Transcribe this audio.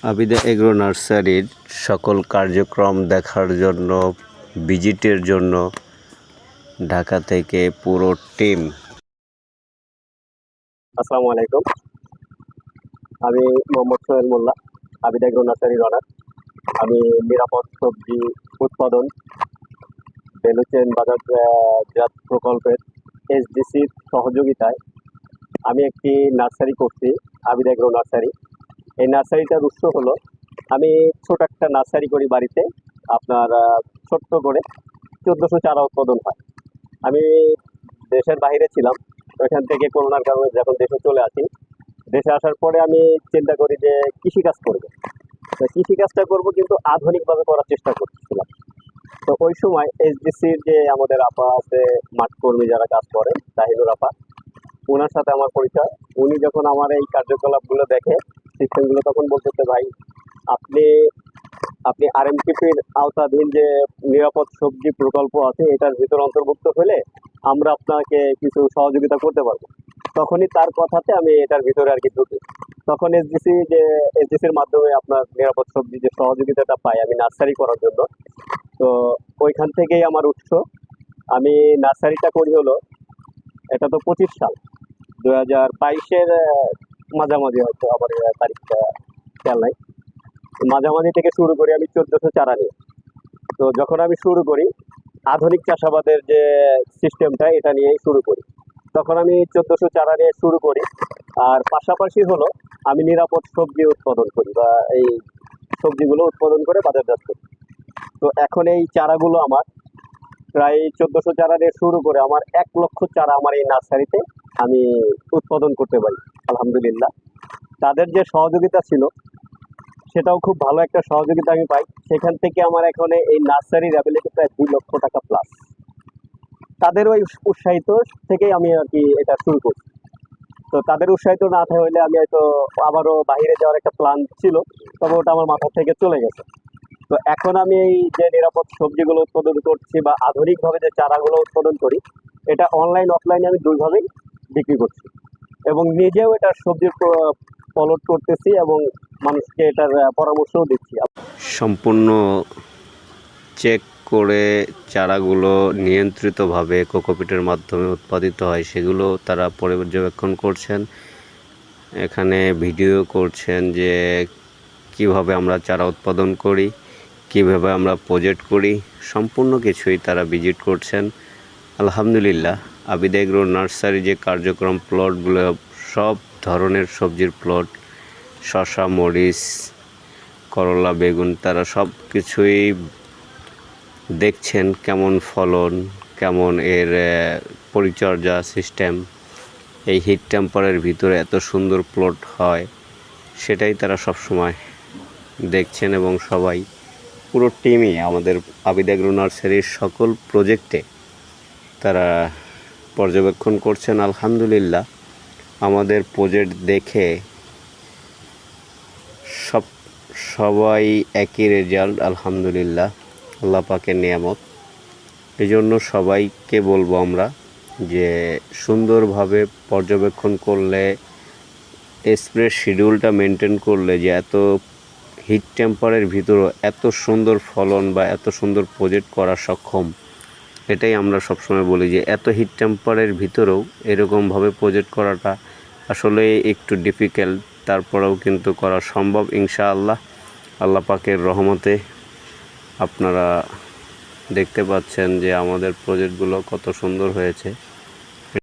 Abida agro নার্সারির সকল কার্যক্রম দেখার জন্য, ভিজিটের জন্য ঢাকা থেকে পুরো টিম। আসসালামু আলাইকুম, আমি মোহাম্মদ সোহেল মোল্লা, আবিদা এগ্রো নার্সারির অনার। আমি নিরাপদ সবজি উৎপাদন বেলুচেন বাজারজাত প্রকল্পের এসডিসির সহযোগিতায় আমি একটি নার্সারি করছি, আবিদা এগ্রো নার্সারি। এই নার্সারিটার উৎস হলো, আমি ছোট একটা নার্সারি করি বাড়িতে, আপনার ছোট্ট করে 1400 চারা উৎপাদন হয়। আমি দেশের বাইরে ছিলাম, ওইখান থেকে করোনার কারণে যখন দেশে চলে আসি, দেশে আসার পরে আমি চিন্তা করি যে কৃষিকাজ করবো। তো কৃষিকাজটা করবো, কিন্তু আধুনিকভাবে করার চেষ্টা করছিলাম। তো ওই সময় এসডিসির যে আমাদের আপা আছে, মাঠ কর্মী যারা কাজ করেন, তাহিনুর আপা, ওনার সাথে আমার পরিচয়। উনি যখন আমার এই কার্যকলাপগুলো দেখে, সিস্টেমগুলো, তখন বলতেছে, ভাই আপনি আপনি আরএমটিপির আওতাধীন যে নিরাপদ সবজি প্রকল্প আছে, এটার ভিতরে অন্তর্ভুক্ত হলে আমরা আপনাকে কিছু সহযোগিতা করতে পারবো। তখনই তার কথাতে আমি এটার ভিতরে আর কি ঢুকি। তখন এসডিসির মাধ্যমে আপনার নিরাপদ সবজি যে সহযোগিতাটা পাই আমি নার্সারি করার জন্য। তো ওইখান থেকেই আমার উৎস। আমি নার্সারিটা করি হলো, এটা তো 25 সাল, 2022-এর মাঝামাঝি, হয়তো আমার তারিখটা খেয়াল নাই, মাঝামাঝি থেকে শুরু করি আমি 1400 চারা নিয়ে। তো যখন আমি শুরু করি আধুনিক চাষাবাদের যে সিস্টেমটা, এটা নিয়েই শুরু করি। তখন আমি 1400 চারা নিয়ে শুরু করি। আর পাশাপাশি হলো, আমি নিরাপদ সবজি উৎপাদন করি, বা এই সবজিগুলো উৎপাদন করে বাজারজাত করি। তো এখন এই চারাগুলো আমার প্রায় 1400 চারা দিয়ে শুরু করে আমার 1 লক্ষ চারা আমার এই নার্সারিতে আমি উৎপাদন করতে পারি, আলহামদুলিল্লাহ। তাদের যে সহযোগিতা ছিল, সেটাও খুব ভালো একটা সহযোগিতা আমি পাই। সেখান থেকে আমার এখন এই নার্সারির অ্যাবিলিটি প্রায় 2 লক্ষ টাকা প্লাস। তাদের ওই উৎসাহিত থেকেই আমি আর কি এটা শুরু করছি। তো তাদের উৎসাহিত না হলে আমি হয়তো আবারও বাইরে যাওয়ার একটা প্ল্যান ছিল, তবে ওটা আমার মাথা থেকে চলে গেছে। তো এখন আমি এই যে নিরাপদ সবজিগুলো উৎপাদন করছি, বা আধুনিকভাবে যে চারাগুলো উৎপাদন করি, এটা অনলাইন অফলাইনে আমি দুইভাবেই বিক্রি করছি, এবং নিজেও এটা সবজির ফলট করতেছি, এবং মানুষকে এটার পরামর্শও দিচ্ছি। সম্পূর্ণ চেক করে চারাগুলো নিয়ন্ত্রিতভাবে কোকোপিটের মাধ্যমে উৎপাদিত হয়, সেগুলো তারা পর্যবেক্ষণ করছেন, এখানে ভিডিও করছেন যে কিভাবে আমরা চারা উৎপাদন করি, কিভাবে আমরা প্রজেক্ট করি, সম্পূর্ণ কিছুই তারা ভিজিট করছেন। আলহামদুলিল্লাহ, আবিদা এগ্রো নার্সারি যে কার্যক্রম, প্লটগুলো সব ধরনের সবজির প্লট, শসা, মরিচ, করলা, বেগুন, তারা সব কিছুই দেখছেন, কেমন ফলন, কেমন এর পরিচর্যা সিস্টেম, এই হিট টেম্পারের ভিতরে এত সুন্দর প্লট হয়, সেটাই তারা সব সময় দেখছেন। এবং সবাই, পুরো টিমই আমাদের আবিদা এগ্রো নার্সারির সকল প্রজেক্টে তারা পর্যবেক্ষণ করছেন। আলহামদুলিল্লাহ, আমাদের প্রজেক্ট দেখে সবাই একই রেজাল্ট, আলহামদুলিল্লাহ, আল্লাহ পাকের নিয়ামত। এই জন্য সবাইকে বলবো আমরা যে সুন্দরভাবে পর্যবেক্ষণ করলে, স্প্রে শিডিউলটা মেনটেন করলে, যে এত হিট টেম্পারের ভিতরেও এত সুন্দর ফলন বা এত সুন্দর প্রজেক্ট করা সক্ষম, এটাই আমরা সবসময় বলি যে এত হিট টেম্পারের ভিতরেও এরকমভাবে প্রজেক্ট করাটা আসলে একটু ডিফিকাল্ট, তারপরেও কিন্তু করা সম্ভব ইনশাআল্লাহ। আল্লাহ পাকের রহমতে আপনারা দেখতে পাচ্ছেন যে আমাদের প্রজেক্টগুলো কত সুন্দর হয়েছে।